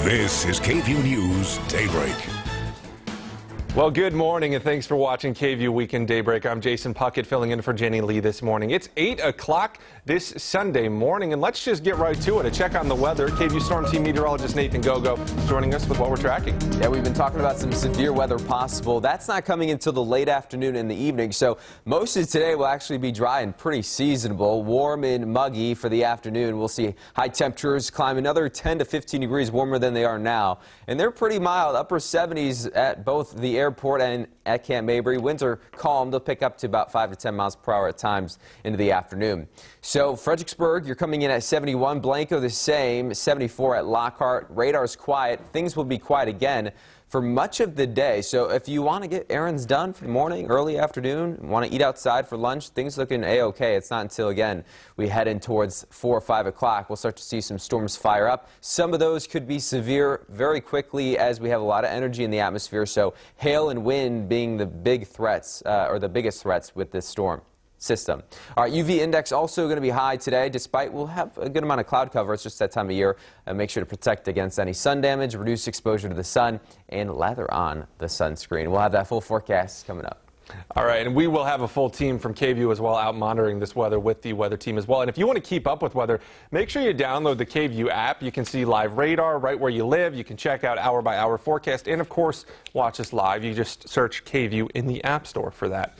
This is KVUE News Daybreak. Well, good morning and thanks for watching KVUE Weekend Daybreak. I'm Jason Puckett filling in for Jenny Lee this morning. It's 8 o'clock this Sunday morning, and let's just get right to it. A check on the weather. KVUE Storm Team meteorologist Nathan Gogo joining us with what we're tracking. Yeah, we've been talking about some severe weather possible. That's not coming until the late afternoon and the evening, so most of today will actually be dry and pretty seasonable. Warm and muggy for the afternoon. We'll see high temperatures climb another 10 to 15 degrees warmer than they are now, and they're pretty mild, upper 70s at both the airport and at Camp Mabry. Winds are calm. They'll pick up to about 5 to 10 miles per hour at times into the afternoon. So Fredericksburg, you're coming in at 71. Blanco the same, 74 at Lockhart. Radar's quiet. Things will be quiet again for much of the day. So if you want to get errands done for the morning, early afternoon, want to eat outside for lunch, things looking a-okay. It's not until, again, we head in towards 4 or 5 o'clock, we'll start to see some storms fire up. Some of those could be severe very quickly as we have a lot of energy in the atmosphere. So hail and wind being the big threats, or the biggest threats with this storm system. All right, UV index also going to be high today, despite we'll have a good amount of cloud cover. It's just that time of year. Make sure to protect against any sun damage, reduce exposure to the sun, and lather on the sunscreen. We'll have that full forecast coming up. All right, and we will have a full team from KVUE as well out monitoring this weather with the weather team as well. And if you want to keep up with weather, make sure you download the KVUE app. You can see live radar right where you live. You can check out hour-by-hour forecast, and of course, watch us live. You just search KVUE in the App Store for that.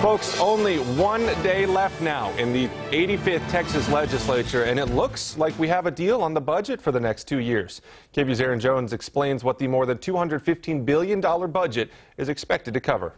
Folks, only one day left now in the 85th Texas legislature, and it looks like we have a deal on the budget for the next 2 years. KVUE's Aaron Jones explains what the more than $215 billion budget is expected to cover.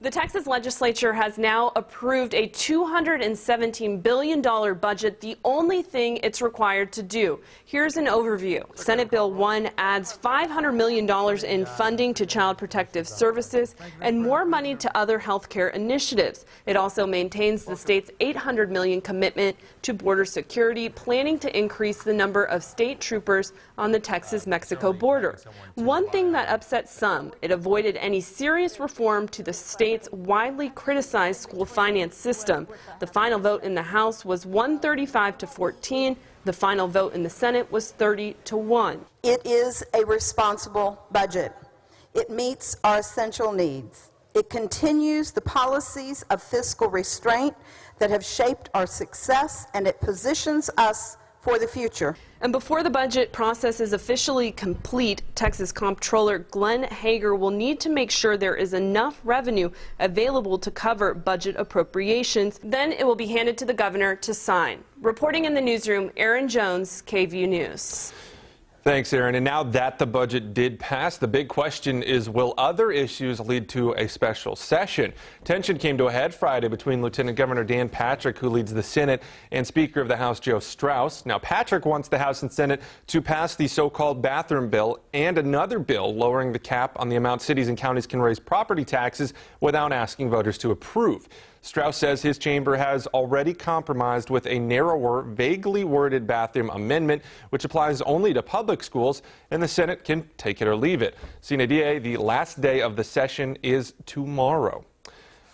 The Texas legislature has now approved a $217 billion budget, the only thing it's required to do. Here's an overview. Senate Bill 1 adds $500 million in funding to Child Protective Services and more money to other health care initiatives. It also maintains the state's $800 million commitment to border security, planning to increase the number of state troopers on the Texas-Mexico border. One thing that upset some, it avoided any serious reform to the state's widely criticized school finance system. The final vote in the House was 135 to 14. The final vote in the Senate was 30 to 1. It is a responsible budget. It meets our essential needs. It continues the policies of fiscal restraint that have shaped our success, and it positions us for the future. And before the budget process is officially complete, Texas Comptroller Glenn Hager will need to make sure there is enough revenue available to cover budget appropriations. Then it will be handed to the governor to sign. Reporting in the newsroom, Aaron Jones, KVUE News. Thanks, Aaron. And now that the budget did pass, the big question is, will other issues lead to a special session? Tension came to a head Friday between Lieutenant Governor Dan Patrick, who leads the Senate, and Speaker of the House Joe Straus. Now, Patrick wants the House and Senate to pass the so-called bathroom bill and another bill lowering the cap on the amount cities and counties can raise property taxes without asking voters to approve. Straus says his chamber has already compromised with a narrower, vaguely worded bathroom amendment, which applies only to public schools, and the Senate can take it or leave it. Sina Die, the last day of the session is tomorrow.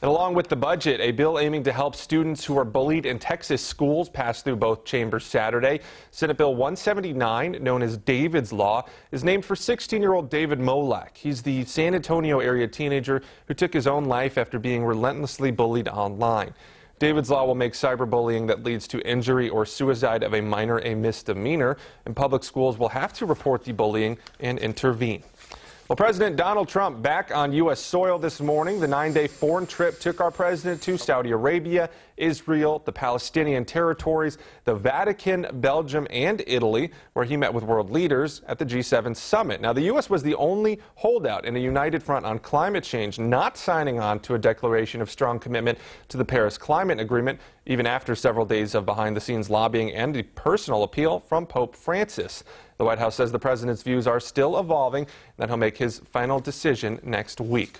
And along with the budget, a bill aiming to help students who are bullied in Texas schools passed through both chambers Saturday. Senate Bill 179, known as David's Law, is named for 16-year-old David Molak. He's the San Antonio area teenager who took his own life after being relentlessly bullied online. David's Law will make cyberbullying that leads to injury or suicide of a minor a misdemeanor, and public schools will have to report the bullying and intervene. Well, President Donald Trump back on U.S. soil this morning. The 9-day foreign trip took our president to Saudi Arabia, Israel, the Palestinian territories, the Vatican, Belgium, and Italy, where he met with world leaders at the G7 summit. Now, the U.S. was the only holdout in a united front on climate change, not signing on to a declaration of strong commitment to the Paris Climate Agreement, even after several days of behind-the-scenes lobbying and a personal appeal from Pope Francis. The White House says the president's views are still evolving and that he'll make his final decision next week.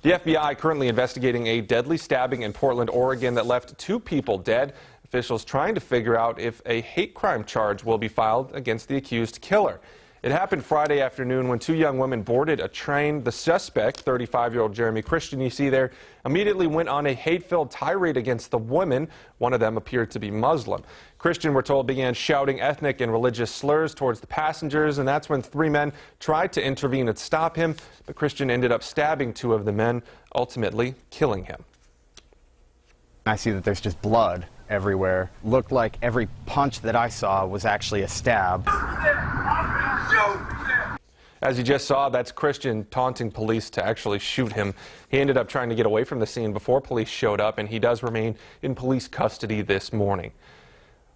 The FBI currently investigating a deadly stabbing in Portland, Oregon that left 2 people dead. Officials trying to figure out if a hate crime charge will be filed against the accused killer. It happened Friday afternoon when two young women boarded a train. The suspect, 35-year-old Jeremy Christian, you see there, immediately went on a hate-filled tirade against the women. One of them appeared to be Muslim. Christian, we're told, began shouting ethnic and religious slurs towards the passengers, and that's when three men tried to intervene and stop him. But Christian ended up stabbing two of the men, ultimately killing him. I see that there's just blood everywhere. Looked like every punch that I saw was actually a stab. As you just saw, that's Christian taunting police to actually shoot him. He ended up trying to get away from the scene before police showed up, and he does remain in police custody this morning.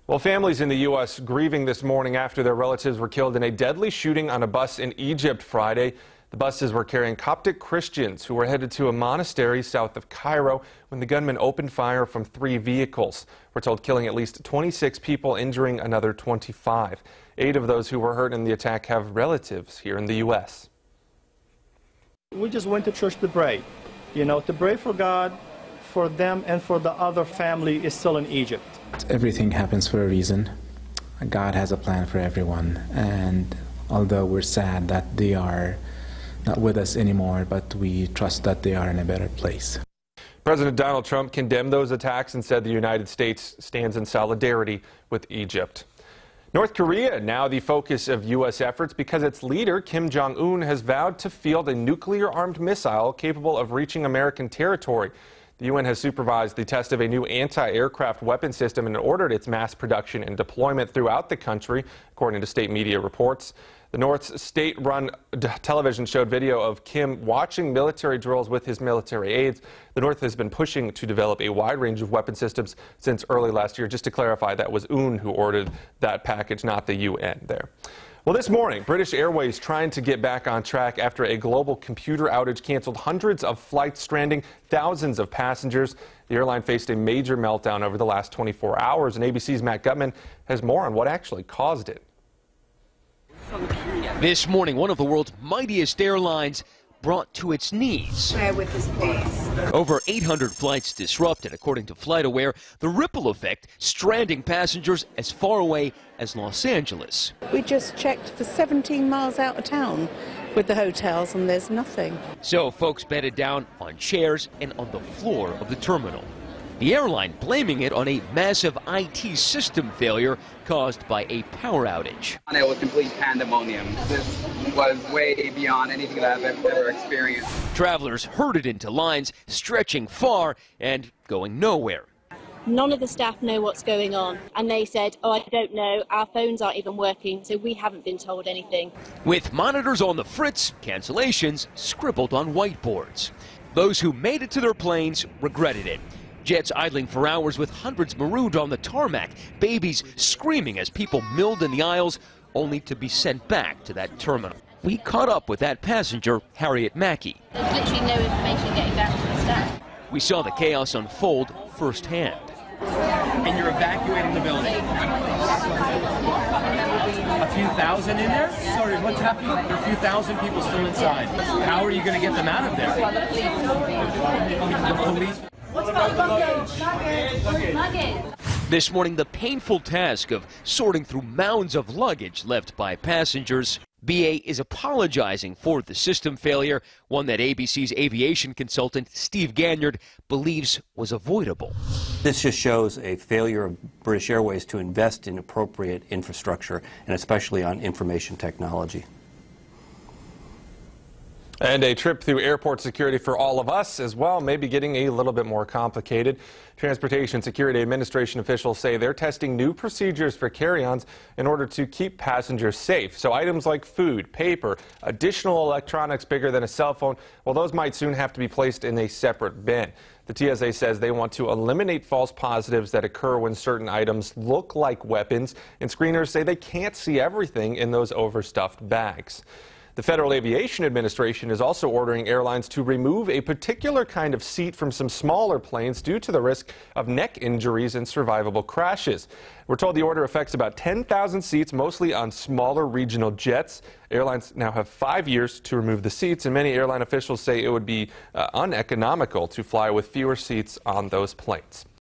Well, families in the U.S. grieving this morning after their relatives were killed in a deadly shooting on a bus in Egypt Friday. The buses were carrying Coptic Christians who were headed to a monastery south of Cairo when the gunman opened fire from 3 vehicles. We're told killing at least 26 people, injuring another 25. 8 of those who were hurt in the attack have relatives here in the U.S. We just went to church to pray, to pray for God, for them, and for the other family is still in Egypt. Everything happens for a reason. God has a plan for everyone, and although we're sad that they are not with us anymore, but we trust that they are in a better place. President Donald Trump condemned those attacks and said the United States stands in solidarity with Egypt. North Korea now the focus of U.S. efforts because its leader, Kim Jong-un, has vowed to field a nuclear-armed missile capable of reaching American territory. The UN has supervised the test of a new anti-aircraft weapon system and ordered its mass production and deployment throughout the country, according to state media reports. The North's state-run television showed video of Kim watching military drills with his military aides. The North has been pushing to develop a wide range of weapon systems since early last year. Just to clarify, that was UN who ordered that package, not the UN there. Well, this morning, British Airways trying to get back on track after a global computer outage canceled hundreds of flights, stranding thousands of passengers. The airline faced a major meltdown over the last 24 hours, and ABC's Matt Gutman has more on what actually caused it. This morning, one of the world's mightiest airlines brought to its knees. With this, please. Over 800 flights disrupted, according to FlightAware. The ripple effect stranding passengers as far away as Los Angeles. We just checked for 17 miles out of town with the hotels, and there's nothing. So folks bedded down on chairs and on the floor of the terminal. The airline blaming it on a massive IT system failure caused by a power outage. It was complete pandemonium. This was way beyond anything that I've ever experienced. Travelers herded into lines, stretching far and going nowhere. None of the staff know what's going on, and they said, "Oh, I don't know, our phones aren't even working, so we haven't been told anything." With monitors on the fritz, cancellations scribbled on whiteboards. Those who made it to their planes regretted it. Jets idling for hours with hundreds marooned on the tarmac, babies screaming as people milled in the aisles, only to be sent back to that terminal. We caught up with that passenger, Harriet Mackey. There's literally no information getting back to the staff. We saw the chaos unfold firsthand. And you're evacuating the building. A few thousand in there? Sorry, what's happening? There are a few thousand people still inside. How are you going to get them out of there? The police. What's about luggage? This morning, the painful task of sorting through mounds of luggage left by passengers. BA is apologizing for the system failure, one that ABC's aviation consultant Steve Ganyard believes was avoidable. This just shows a failure of British Airways to invest in appropriate infrastructure, and especially on information technology. And a trip through airport security for all of us as well may be getting a little bit more complicated. Transportation Security Administration officials say they're testing new procedures for carry-ons in order to keep passengers safe. So items like food, paper, additional electronics bigger than a cell phone, well, those might soon have to be placed in a separate bin. The TSA says they want to eliminate false positives that occur when certain items look like weapons, and screeners say they can't see everything in those overstuffed bags. The Federal Aviation Administration is also ordering airlines to remove a particular kind of seat from some smaller planes due to the risk of neck injuries and survivable crashes. We're told the order affects about 10,000 seats, mostly on smaller regional jets. Airlines now have 5 years to remove the seats, and many airline officials say it would be uneconomical to fly with fewer seats on those planes.